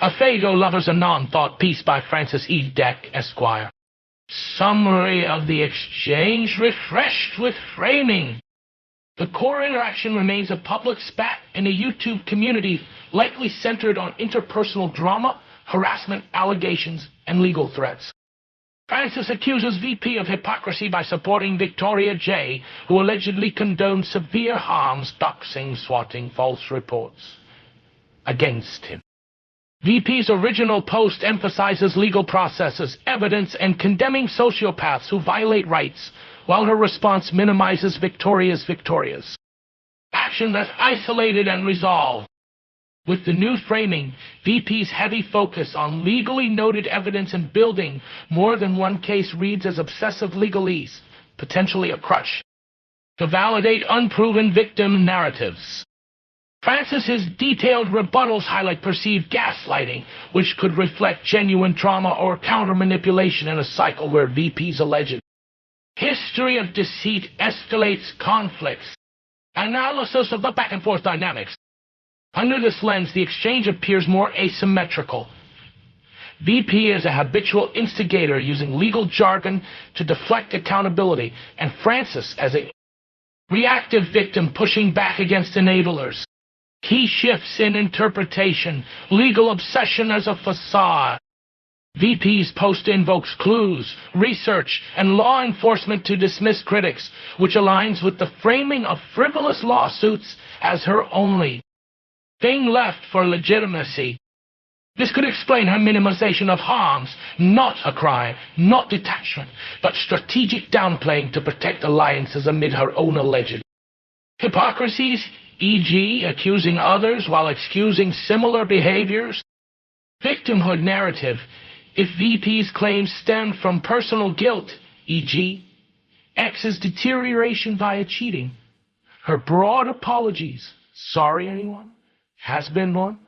A Fado Lovers Anon thought piece by Francis E. Deck, Esquire. Summary of the exchange refreshed with framing. The core interaction remains a public spat in a YouTube community likely centered on interpersonal drama, harassment allegations, and legal threats. Francis accuses VP of hypocrisy by supporting Victoria J., who allegedly condoned severe harms, doxing, swatting, false reports against him. VP's original post emphasizes legal processes, evidence, and condemning sociopaths who violate rights, while her response minimizes Victoria's. Action that's isolated and resolved. With the new framing, VP's heavy focus on legally noted evidence and building more than one case reads as obsessive legalese, potentially a crutch, to validate unproven victim narratives. Francis's detailed rebuttals highlight perceived gaslighting, which could reflect genuine trauma or counter-manipulation in a cycle where VP's alleged history of deceit escalates conflicts. Analysis of the back-and-forth dynamics. Under this lens, the exchange appears more asymmetrical. VP is a habitual instigator using legal jargon to deflect accountability, and Francis as a reactive victim pushing back against enablers. Key shifts in interpretation, legal obsession as a facade. VP's post invokes clues, research, and law enforcement to dismiss critics, which aligns with the framing of frivolous lawsuits as her only thing left for legitimacy. This could explain her minimization of harms, not a crime, not detachment, but strategic downplaying to protect alliances amid her own alleged hypocrisies, e.g., accusing others while excusing similar behaviors. Victimhood narrative. If VP's claims stem from personal guilt, e.g., X's deterioration via cheating, her broad apologies, sorry anyone, has been one,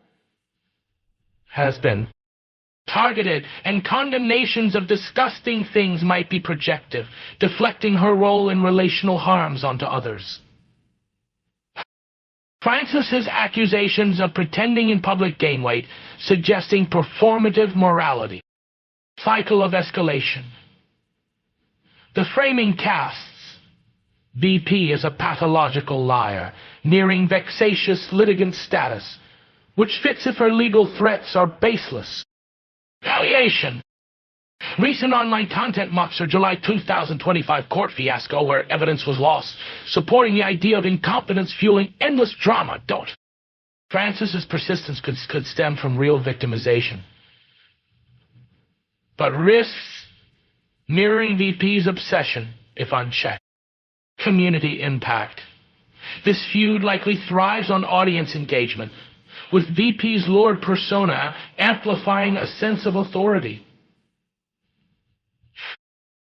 has been targeted, and condemnations of disgusting things might be projective, deflecting her role in relational harms onto others. Francis's accusations of pretending in public gain weight, suggesting performative morality. Cycle of escalation. The framing casts VP as a pathological liar, nearing vexatious litigant status, which fits if her legal threats are baseless. Retaliation. Recent online content mocks her July 2025 court fiasco where evidence was lost, supporting the idea of incompetence fueling endless drama. Francis's persistence could stem from real victimization, but risks mirroring VP's obsession if unchecked. Community impact. This feud likely thrives on audience engagement, with VP's Lord persona amplifying a sense of authority.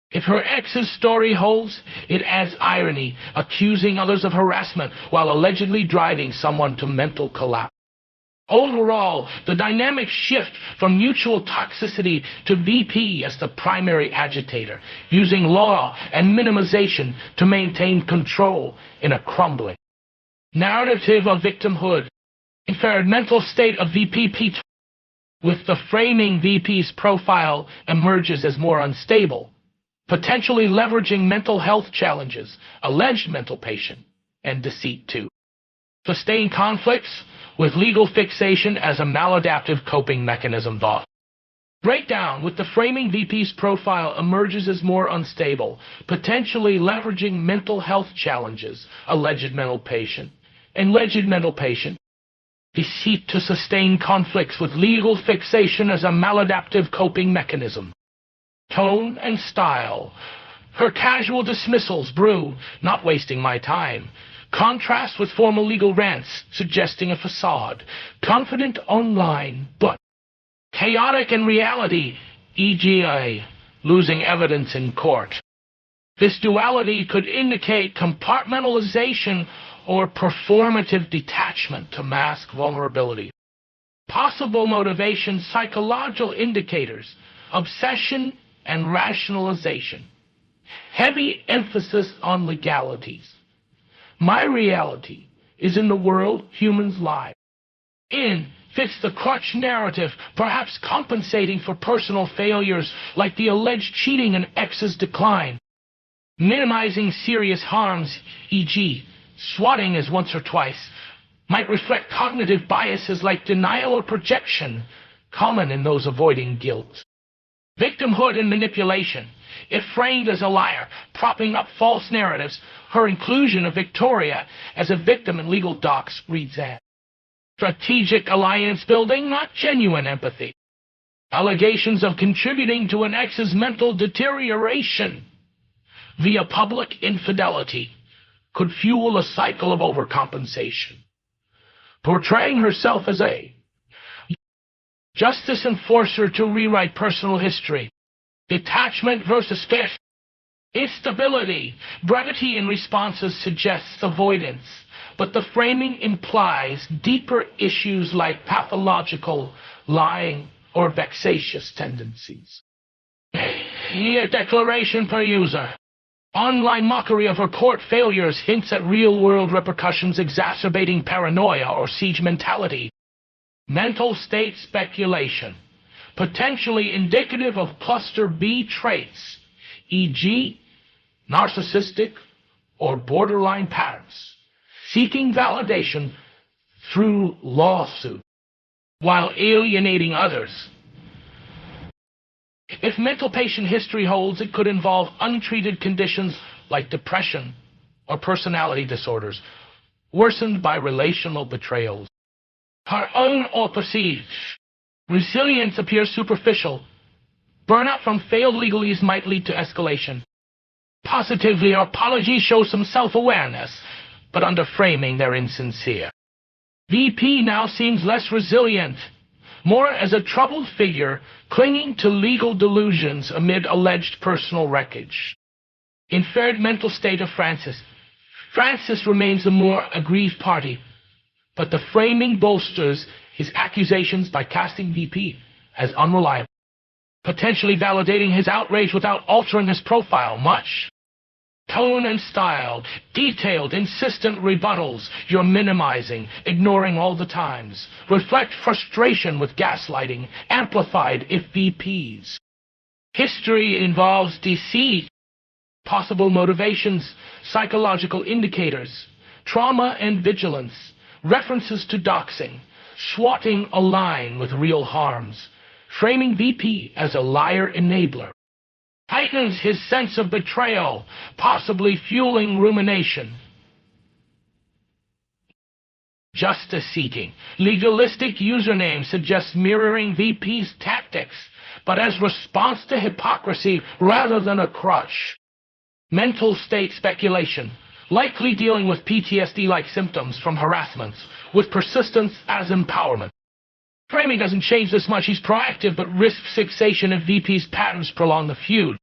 If her ex's story holds, it adds irony, accusing others of harassment while allegedly driving someone to mental collapse. Overall, the dynamics shift from mutual toxicity to VP as the primary agitator, using law and minimization to maintain control in a crumbling narrative of victimhood. Inferred mental state of VP. With the framing, VP's profile emerges as more unstable, potentially leveraging mental health challenges, alleged mental patient, and deceit too. Sustained conflicts with legal fixation as a maladaptive coping mechanism. Breakdown. With the framing, VP's profile emerges as more unstable, potentially leveraging mental health challenges, alleged mental patient, and alleged mental patient. Deceit to sustain conflicts with legal fixation as a maladaptive coping mechanism. Tone and style. Her casual dismissals brew, not wasting my time. Contrast with formal legal rants, suggesting a facade. Confident online, but chaotic in reality, e.g., losing evidence in court. This duality could indicate compartmentalization or performative detachment to mask vulnerability. Possible motivation, psychological indicators, obsession and rationalization. Heavy emphasis on legalities. My reality is in the world humans live in. fits the crutch narrative, perhaps compensating for personal failures like the alleged cheating in X's decline. Minimizing serious harms, e.g., swatting as once or twice, might reflect cognitive biases like denial or projection, common in those avoiding guilt. Victimhood and manipulation. If framed as a liar, propping up false narratives, her inclusion of Victoria as a victim in legal docs reads as strategic alliance building, not genuine empathy. Allegations of contributing to an ex's mental deterioration via public infidelity could fuel a cycle of overcompensation. Portraying herself as a justice enforcer to rewrite personal history. Detachment versus fear. Instability. Brevity in responses suggests avoidance, but the framing implies deeper issues like pathological, lying, or vexatious tendencies. Here, declaration per user. Online mockery of her court failures hints at real-world repercussions exacerbating paranoia or siege mentality. Mental state speculation, potentially indicative of cluster B traits, e.g., narcissistic or borderline patterns, seeking validation through lawsuit while alienating others. If mental patient history holds, it could involve untreated conditions like depression or personality disorders, worsened by relational betrayals. Her own or perceived resilience appears superficial. Burnout from failed legalese might lead to escalation. Positively, her apologies show some self-awareness, but under framing, they're insincere. VP now seems less resilient, more as a troubled figure clinging to legal delusions amid alleged personal wreckage. Inferred mental state of Francis. Francis remains the more aggrieved party, but the framing bolsters his accusations by casting VP as unreliable, potentially validating his outrage without altering his profile much. Tone and style, detailed, insistent rebuttals you're minimizing, ignoring all the times, reflect frustration with gaslighting, amplified if VPs. History involves deceit, possible motivations, psychological indicators, trauma and vigilance, references to doxing, swatting align with real harms, framing VP as a liar enabler. Heightens his sense of betrayal, possibly fueling rumination. Justice-seeking. Legalistic username suggests mirroring VP's tactics, but as response to hypocrisy rather than a crutch. Mental state speculation. Likely dealing with PTSD-like symptoms from harassments, with persistence as empowerment. Framing doesn't change this much. He's proactive, but risks fixation if VP's patterns prolong the feud.